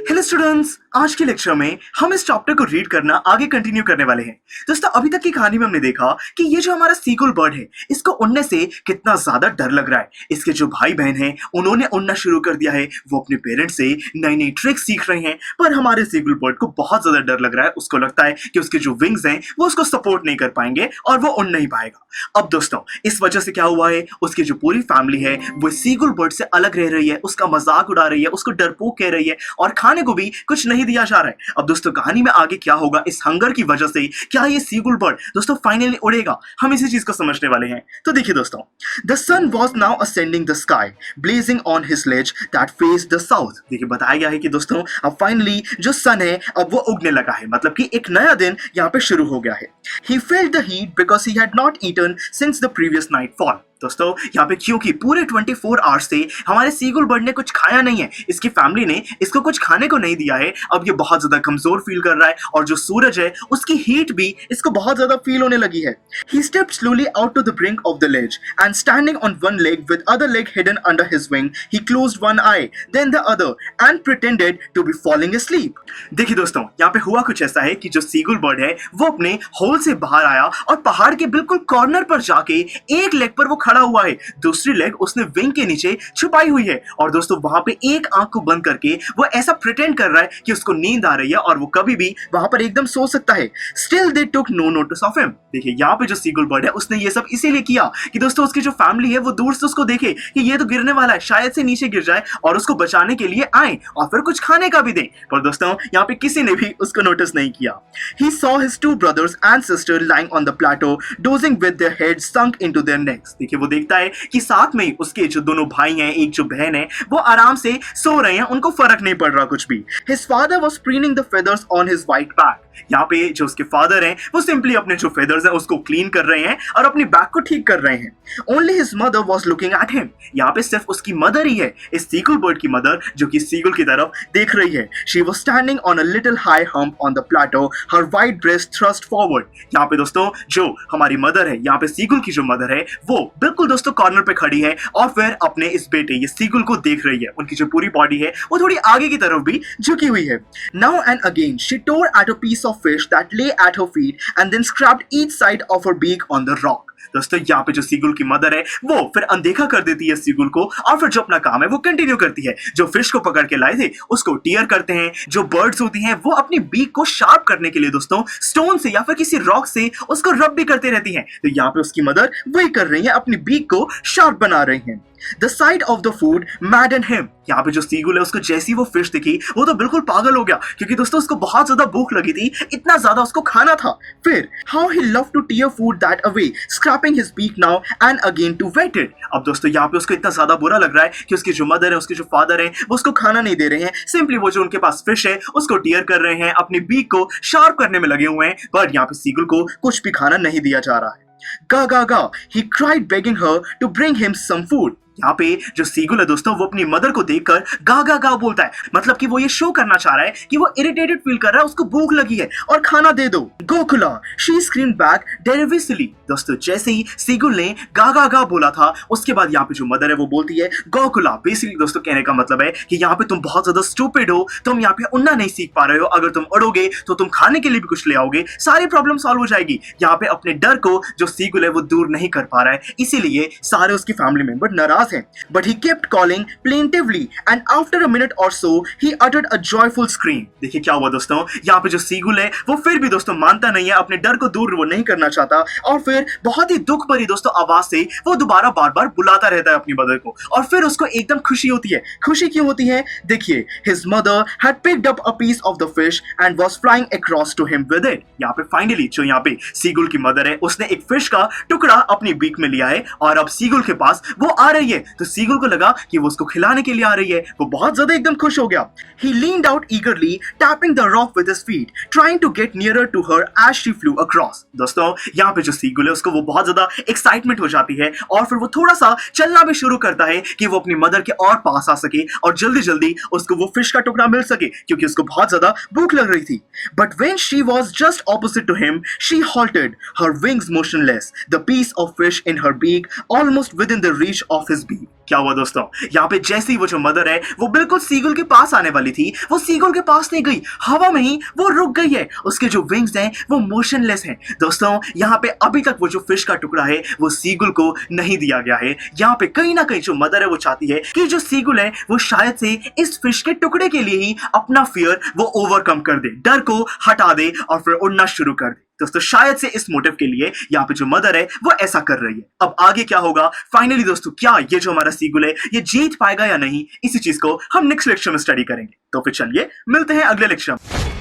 Hello students, आज के lecture में हम इस चैप्टर को रीड करना आगे कंटिन्यू करने वाले हैं। दोस्तों, अभी तक की कहानी में हमने देखा कि ये जो हमारा सीगुल बर्ड है, इसको उड़ने से कितना ज्यादा डर लग रहा है। इसके जो भाई बहन हैं, उन्होंने उड़ना शुरू कर दिया है। वो अपने पेरेंट्स से नई नई ट्रिक्स सीख रहे हैं, पर हमारे सीगुल बर्ड को बहुत ज्यादा डर लग रहा है। उसको लगता है कि उसके जो विंग्स हैं वो उसको सपोर्ट नहीं कर पाएंगे और वो उड़ नहीं पाएगा। अब दोस्तों, इस वजह से क्या हुआ है, उसकी जो पूरी फैमिली है वो सीगुल बर्ड से अलग रह रही है, उसका मजाक उड़ा रही है, उसको डरपोक कह रही है और खाने को भी कुछ नहीं दिया जा रहा है। अब दोस्तों, कहानी में आगे क्या होगा, इस हंगर की वजह से क्या ये सीगुल बर्ड दोस्तों फाइनली उड़ेगा, हम इसी चीज को समझने वाले हैं। तो देखिए दोस्तों, the sun was now ascending the sky blazing on his ledge that face the south. देखिए, बताया गया है कि दोस्तों अब फाइनली जो सन है अब वो उगने लगा है, मतलब कि एक नया दिन यहाँ पे शुरू हो गया है। He felt the heat because he had not eaten since the previous nightfall। दोस्तों, यहाँ पे क्योंकि पूरे 24 आवर्स से हमारे सीगुल बर्ड ने कुछ खाया नहीं है, इसकी फैमिली ने इसको कुछ खाने को नहीं दिया है। अब ये बहुत ज्यादा कमजोर फील कर रहा है और जो सूरज है उसकी हीट भी इसको बहुत ज्यादा फील होने लगी है। He stepped slowly out to the brink of the ledge and standing on one leg with other leg hidden under his wing, he closed one eye, then the other and pretended to be falling asleep। देखिए दोस्तों, यहाँ पे हुआ कुछ ऐसा है कि जो सीगुल बर्ड है वो अपने होल से बाहर आया और पहाड़ के बिल्कुल कॉर्नर पर जाके एक लेग पर वो खड़ा हुआ है, दूसरी लेग उसने विंग के नीचे छुपाई हुई है और दोस्तों वहां पे एक आंख को बंद करके वो ऐसा प्रिटेंड कर रहा है कि उसको नींद आ रही है और वो कभी भी वहां पर एकदम सो सकता है। Still they took no notice of him. देखिए, यहाँ पे जो सीगुल बर्ड है उसने ये सब इसीलिए किया कि दोस्तों उसकी जो फैमिली है वो दूर से उसको देखे कि ये तो गिरने वाला है, शायद से नीचे गिर जाए और उसको बचाने के लिए आए और फिर कुछ खाने का भी दे। पर दोस्तों, यहाँ पे किसी ने भी उसको नोटिस नहीं किया। He saw his two brothers and sister lying on the plateau, dozing with their heads sunk into their necks। देखिए, वो देखता है कि साथ में उसके जो दोनों भाई हैं, एक जो बहन है, वो आराम से सो रहे हैं, उनको फर्क नहीं पड़ रहा कुछ भी। His father was preening the feathers on his white back। यहाँ पे जो उसके फादर हैं वो सिंपली अपने जो फेदर्स हैं उसको क्लीन कर रहे हैं और अपनी बैक को ठीक कर रहे हैं। Only his mother was looking at him। यहाँ पे सिर्फ उसकी मदर ही है, इस सीगुल बर्ड की मदर, जो कि सीगुल की तरफ देख रही है। She was standing on a little high hump on the plateau, her white breast thrust forward। यहाँ पे दोस्तों जो हमारी मदर है, यहाँ पे सीगुल की जो मदर है वो बिल्कुल दोस्तों कॉर्नर पे खड़ी है और फिर अपने इस बेटे ये सीगुल को देख रही है। उनकी जो पूरी बॉडी है वो थोड़ी आगे की तरफ भी झुकी हुई है। Now and again she tore at a piece of fish that lay at her feet and then scraped each side of her beak on the rock। दोस्तों, यहाँ पे जो सीगुल की मदर है वो फिर अनदेखा कर देती है सीगुल को और फिर जो अपना काम है वो कंटिन्यू करती है। जो फिश को पकड़ के लाए थे उसको टीयर करते हैं। जो बर्ड्स होती हैं वो अपनी बीक को शार्प करने के लिए दोस्तों स्टोन से या फिर किसी रॉक से उसको रब भी करते रहती हैं। तो यहाँ पे उसकी मदर वही कर रही है, अपनी बीक को शार्प बना रही हैं। The sight of the food maddened him। यहाँ पे जो सीगुल है उसको जैसी वो फिश दिखी वो तो बिल्कुल पागल हो गया, क्योंकि दोस्तों उसको बहुत ज्यादा भूख लगी थी, इतना ज्यादा उसको खाना था। फिर how he loved to tear food that away, scraping his beak now and again to wet it। अब दोस्तों यहाँ पे उसको इतना ज्यादा बुरा लग रहा है कि उसकी जो मदर है, उसके जो फादर है, वो उसको खाना नहीं दे रहे हैं, सिंपली वो जो उनके पास फिश है उसको टीयर कर रहे हैं, अपनी बीक को शार्प करने में लगे हुए हैं, पर यहाँ पे सीगुल को कुछ भी खाना नहीं दिया जा रहा है। गा गा गा, he cried begging her to bring him some food। यहाँ पे जो सीगुल है दोस्तों वो अपनी मदर को देखकर गा गा गा बोलता है, मतलब कि वो ये शो करना चाह रहा है कि वो इरिटेटेड फील कर रहा है, उसको भूख लगी है और खाना दे दो। Gokula, she screamed back derisively. दोस्तों, जैसे ही सीगुल ने गा गा गा बोला था उसके बाद यहाँ पे जो मदर है वो बोलती है गोकुला। बेसिकली दोस्तों कहने का मतलब है कि यहाँ पे तुम बहुत ज्यादा स्टूपिड हो, तुम यहाँ पे उड़ना नहीं सीख पा रहे हो, अगर तुम उड़ोगे तो तुम खाने के लिए भी कुछ ले आओगे, सारी प्रॉब्लम सॉल्व हो जाएगी। यहाँ पे अपने डर को जो सीगुल है वो दूर नहीं कर पा रहा है, इसीलिए सारे उसकी फैमिली मेंबर नाराज हैं। But he kept calling plaintively and after a minute or so he uttered a joyful scream। देखिए क्या हुआ दोस्तों, यहाँ पे जो सीगुल है वो फिर भी दोस्तों मानता नहीं है, अपने डर को दूर वो नहीं करना चाहता और फिर बहुत ही दुख भरी दोस्तों आवाज से वो दोबारा बार बार बुलाता रहता है अपनी मदर को और फिर उसको एकदम खुशी होती है। खुशी क्यों होती है? देखिए, his mother had picked up a piece of the fish and was flying across to him with it। यहाँ पे फाइनली जो यहाँ पे सीगुल की मदर है उसने एक फिश का टुकड़ा अपनी बीक में लिया है और अब सीगुल के पास वो आ रही है। तो सीगुल को लगा कि वो उसको खिलाने के लिए आ रही है, वो बहुत ज्यादा एकदम खुश हो गया। He leaned out eagerly, tapping the rock with his feet, trying to get nearer to her as she flew across। दोस्तों, यहाँ पे जो सीगुल है उसको वो बहुत ज्यादा एक्साइटमेंट हो जाती है और फिर वो थोड़ा सा चलना भी शुरू करता है कि वो अपनी मदर के और पास आ सके और जल्दी जल्दी उसको वो फिश का टुकड़ा मिल सके, क्योंकि उसको बहुत ज्यादा भूख लग रही थी। But when she was just opposite to him, she halted, her wings motionless motionless, the piece of fish in her beak almost within the reach of his beak. क्या हुआ दोस्तों, यहाँ पे जैसे ही वो जो मदर है वो बिल्कुल सीगुल के पास आने वाली थी, वो सीगुल के पास नहीं गई, हवा में ही वो रुक गई है। उसके जो विंग्स हैं वो मोशनलेस हैं। दोस्तों यहाँ पे अभी तक वो जो फिश का टुकड़ा है वो सीगुल को नहीं दिया गया है। यहाँ पे कहीं ना कहीं जो मदर है वो चाहती है कि जो सीगुल है वो शायद से इस फिश के टुकड़े के लिए ही अपना फियर वो ओवरकम कर दे, डर को हटा दे और फिर उड़ना शुरू कर दे। दोस्तों शायद से इस मोटिव के लिए यहाँ पे जो मदर है वो ऐसा कर रही है। अब आगे क्या होगा फाइनली दोस्तों, क्या ये जो हमारा सीगुल है ये जीत पाएगा या नहीं, इसी चीज को हम नेक्स्ट लेक्चर में स्टडी करेंगे। तो फिर चलिए मिलते हैं अगले लेक्चर में।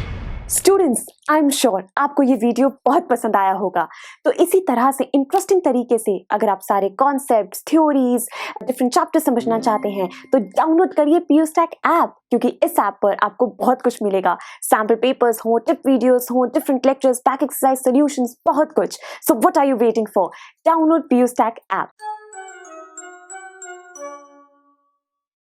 स्टूडेंट्स, आई एम श्योर आपको ये वीडियो बहुत पसंद आया होगा। तो इसी तरह से इंटरेस्टिंग तरीके से अगर आप सारे कॉन्सेप्ट्स, थ्योरीज, डिफरेंट चैप्टर समझना चाहते हैं तो डाउनलोड करिए PUSTAC ऐप, क्योंकि इस ऐप पर आपको बहुत कुछ मिलेगा। सैम्पल पेपर्स हो, टिप वीडियोस हो, different lectures, back exercise solutions, बहुत कुछ। So what are you waiting for? Download PUSTAC app.